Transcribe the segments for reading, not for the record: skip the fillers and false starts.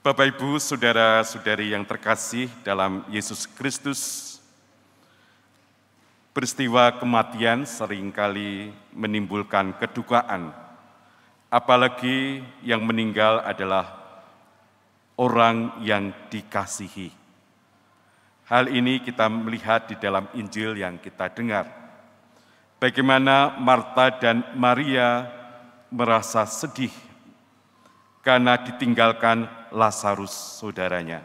Bapak, Ibu, saudara-saudari yang terkasih dalam Yesus Kristus, peristiwa kematian seringkali menimbulkan kedukaan, apalagi yang meninggal adalah orang yang dikasihi. Hal ini kita melihat di dalam Injil yang kita dengar. Bagaimana Marta dan Maria merasa sedih karena ditinggalkan Lazarus saudaranya.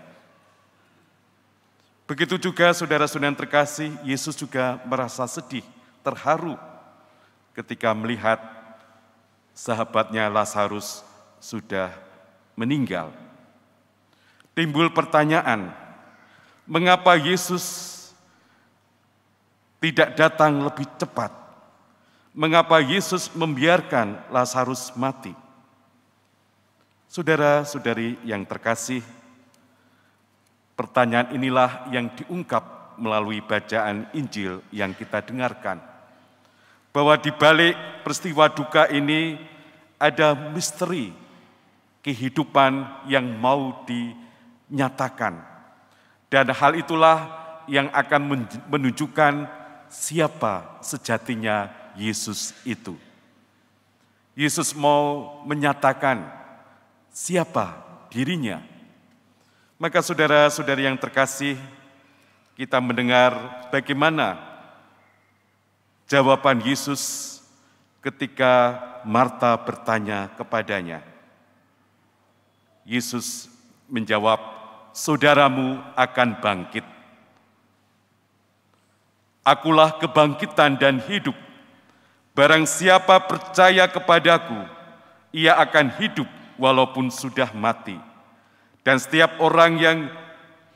Begitu juga saudara-saudara yang terkasih, Yesus juga merasa sedih, terharu ketika melihat sahabatnya Lazarus sudah meninggal. Timbul pertanyaan, mengapa Yesus tidak datang lebih cepat? Mengapa Yesus membiarkan Lazarus mati? Saudara-saudari yang terkasih, pertanyaan inilah yang diungkap melalui bacaan Injil yang kita dengarkan. Bahwa di balik peristiwa duka ini ada misteri kehidupan yang mau dinyatakan. Dan hal itulah yang akan menunjukkan siapa sejatinya Yesus itu. Yesus mau menyatakan siapa dirinya. Maka saudara-saudari yang terkasih, kita mendengar bagaimana jawaban Yesus ketika Marta bertanya kepadanya. Yesus menjawab, saudaramu akan bangkit. Akulah kebangkitan dan hidup. Barang siapa percaya kepadaku, ia akan hidup walaupun sudah mati. Dan setiap orang yang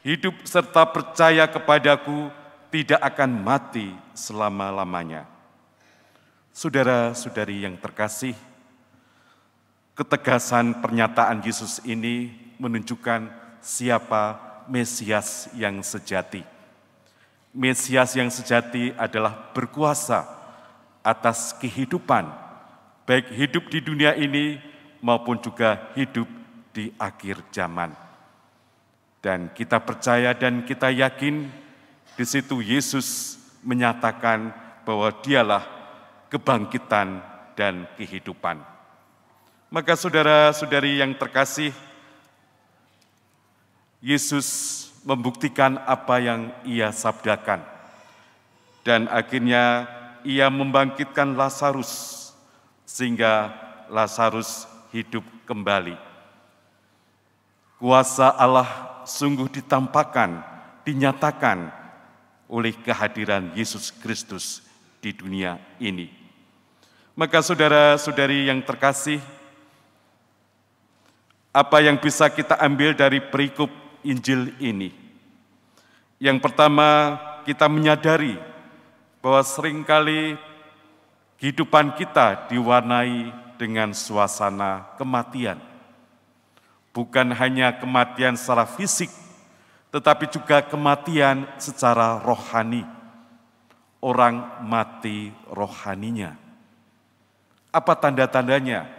hidup serta percaya kepadaku tidak akan mati selama-lamanya. Saudara-saudari yang terkasih, ketegasan pernyataan Yesus ini menunjukkan siapa Mesias yang sejati. Mesias yang sejati adalah berkuasa atas kehidupan, baik hidup di dunia ini maupun juga hidup di akhir zaman. Dan kita percaya dan kita yakin di situ Yesus menyatakan bahwa dialah kebangkitan dan kehidupan. Maka saudara-saudari yang terkasih, Yesus membuktikan apa yang ia sabdakan. Dan akhirnya ia membangkitkan Lazarus sehingga Lazarus hidup kembali. Kuasa Allah sungguh ditampakkan, dinyatakan oleh kehadiran Yesus Kristus di dunia ini. Maka saudara-saudari yang terkasih, apa yang bisa kita ambil dari perikop Injil ini? Yang pertama, kita menyadari bahwa seringkali kehidupan kita diwarnai dengan suasana kematian. Bukan hanya kematian secara fisik, tetapi juga kematian secara rohani. Orang mati rohaninya. Apa tanda-tandanya?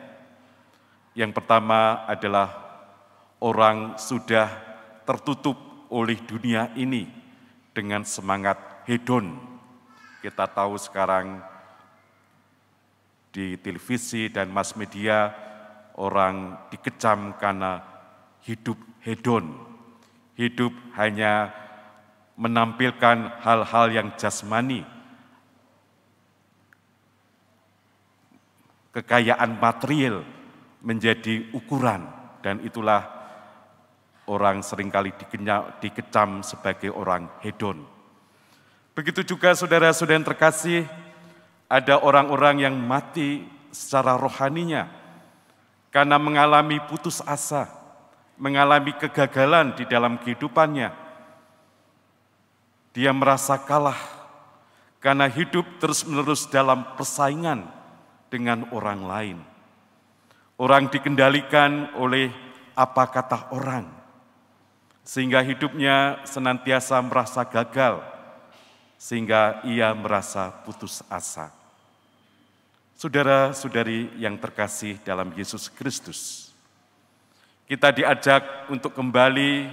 Yang pertama adalah orang sudah tertutup oleh dunia ini dengan semangat hedon. Kita tahu sekarang di televisi dan mass media, orang dikecam karena hidup hedon. Hidup hanya menampilkan hal-hal yang jasmani. Kekayaan material menjadi ukuran, dan itulah orang seringkali dikecam sebagai orang hedon. Begitu juga saudara-saudara yang terkasih, ada orang-orang yang mati secara rohaninya karena mengalami putus asa, mengalami kegagalan di dalam kehidupannya. Dia merasa kalah karena hidup terus-menerus dalam persaingan dengan orang lain. Orang dikendalikan oleh apa kata orang, sehingga hidupnya senantiasa merasa gagal, sehingga ia merasa putus asa. Saudara-saudari yang terkasih dalam Yesus Kristus, Kita diajak untuk kembali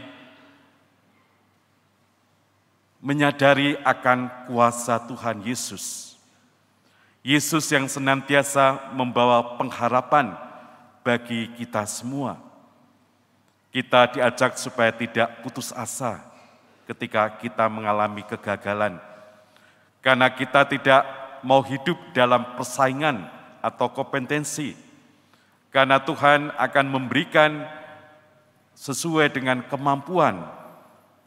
menyadari akan kuasa Tuhan Yesus. Yesus yang senantiasa membawa pengharapan bagi kita semua. Kita diajak supaya tidak putus asa ketika kita mengalami kegagalan. Karena kita tidak mau hidup dalam persaingan atau kompetensi. Karena Tuhan akan memberikan sesuai dengan kemampuan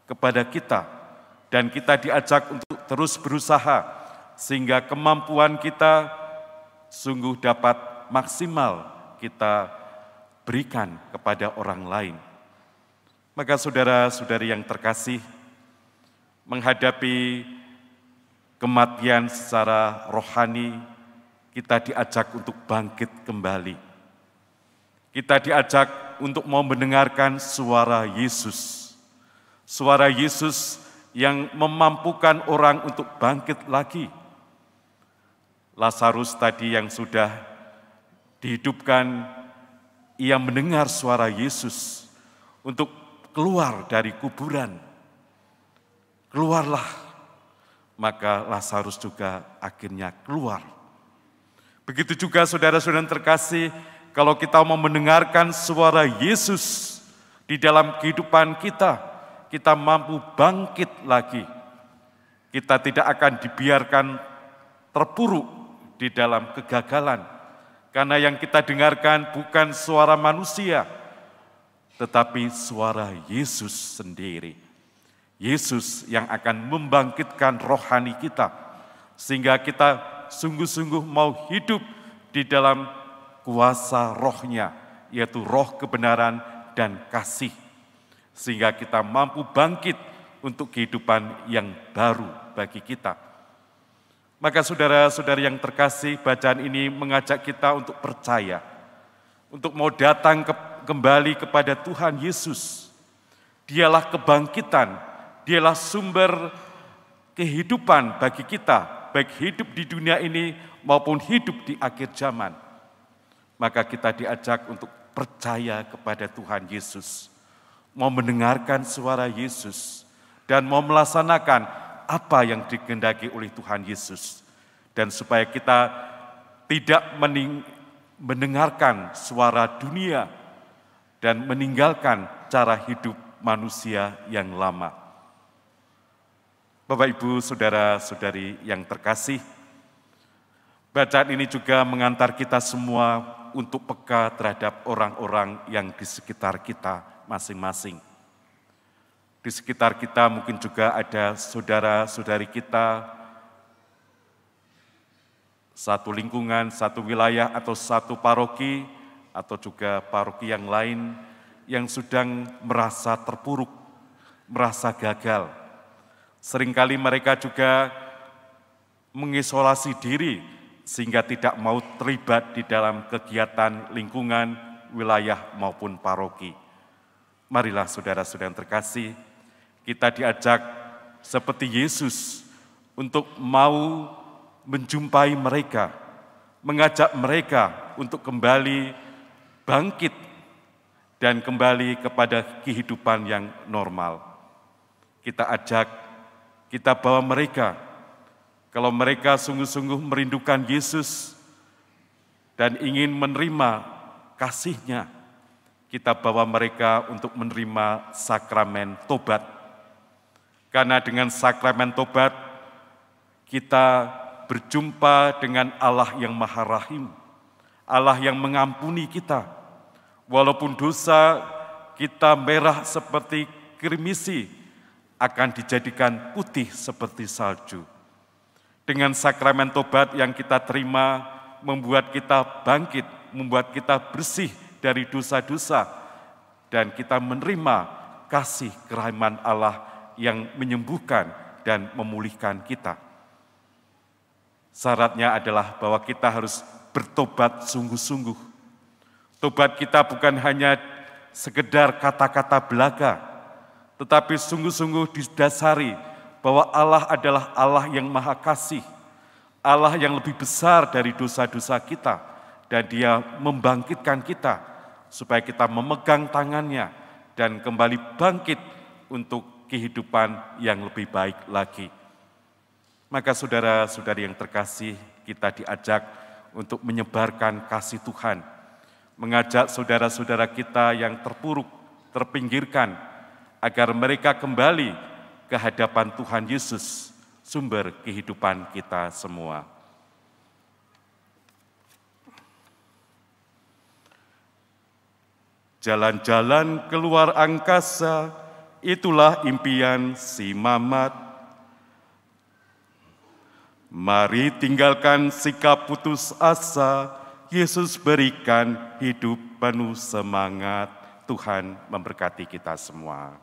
kepada kita. Dan kita diajak untuk terus berusaha sehingga kemampuan kita sungguh dapat maksimal kita berikan kepada orang lain. Maka saudara-saudari yang terkasih, menghadapi kematian secara rohani, kita diajak untuk bangkit kembali. Kita diajak untuk mau mendengarkan suara Yesus. Suara Yesus yang memampukan orang untuk bangkit lagi. Lazarus tadi yang sudah dihidupkan, ia mendengar suara Yesus untuk keluar dari kuburan. Keluarlah, maka Lazarus juga akhirnya keluar. Begitu juga saudara-saudara terkasih, kalau kita mau mendengarkan suara Yesus di dalam kehidupan kita mampu bangkit lagi. Kita tidak akan dibiarkan terpuruk di dalam kegagalan. Karena yang kita dengarkan bukan suara manusia, tetapi suara Yesus sendiri. Yesus yang akan membangkitkan rohani kita, sehingga kita sungguh-sungguh mau hidup di dalam kuasa rohnya, yaitu roh kebenaran dan kasih. Sehingga kita mampu bangkit untuk kehidupan yang baru bagi kita. Maka saudara-saudari yang terkasih, bacaan ini mengajak kita untuk percaya, untuk mau datang kembali kepada Tuhan Yesus. Dialah kebangkitan, dialah sumber kehidupan bagi kita, baik hidup di dunia ini maupun hidup di akhir zaman. Maka kita diajak untuk percaya kepada Tuhan Yesus, mau mendengarkan suara Yesus, dan mau melaksanakan apa yang dikehendaki oleh Tuhan Yesus. Dan supaya kita tidak mendengarkan suara dunia dan meninggalkan cara hidup manusia yang lama. Bapak, Ibu, saudara-saudari yang terkasih, bacaan ini juga mengantar kita semua untuk peka terhadap orang-orang yang di sekitar kita masing-masing. Di sekitar kita mungkin juga ada saudara-saudari kita, satu lingkungan, satu wilayah, atau satu paroki, atau juga paroki yang lain yang sedang merasa terpuruk, merasa gagal. Seringkali mereka juga mengisolasi diri sehingga tidak mau terlibat di dalam kegiatan lingkungan, wilayah maupun paroki. Marilah saudara-saudara yang terkasih, kita diajak seperti Yesus untuk mau menjumpai mereka, mengajak mereka untuk kembali bangkit dan kembali kepada kehidupan yang normal. Kita ajak, kita bawa mereka, kalau mereka sungguh-sungguh merindukan Yesus dan ingin menerima kasih-Nya, kita bawa mereka untuk menerima sakramen tobat. Karena dengan sakramen tobat, kita berjumpa dengan Allah yang Maha Rahim, Allah yang mengampuni kita. Walaupun dosa kita merah seperti kirmisi, akan dijadikan putih seperti salju. Dengan sakramen tobat yang kita terima, membuat kita bangkit, membuat kita bersih dari dosa-dosa, dan kita menerima kasih kerahiman Allah yang menyembuhkan dan memulihkan kita. Syaratnya adalah bahwa kita harus bertobat sungguh-sungguh. Tobat kita bukan hanya sekedar kata-kata belaga, tetapi sungguh-sungguh didasari bahwa Allah adalah Allah yang Maha Kasih, Allah yang lebih besar dari dosa-dosa kita, dan Dia membangkitkan kita supaya kita memegang tangannya dan kembali bangkit untuk kehidupan yang lebih baik lagi. Maka saudara-saudari yang terkasih, kita diajak untuk menyebarkan kasih Tuhan, mengajak saudara-saudara kita yang terpuruk, terpinggirkan, agar mereka kembali ke hadapan Tuhan Yesus, sumber kehidupan kita semua. Jalan-jalan keluar angkasa, itulah impian si Mamat. Mari tinggalkan sikap putus asa, Yesus berikan hidup penuh semangat. Tuhan memberkati kita semua.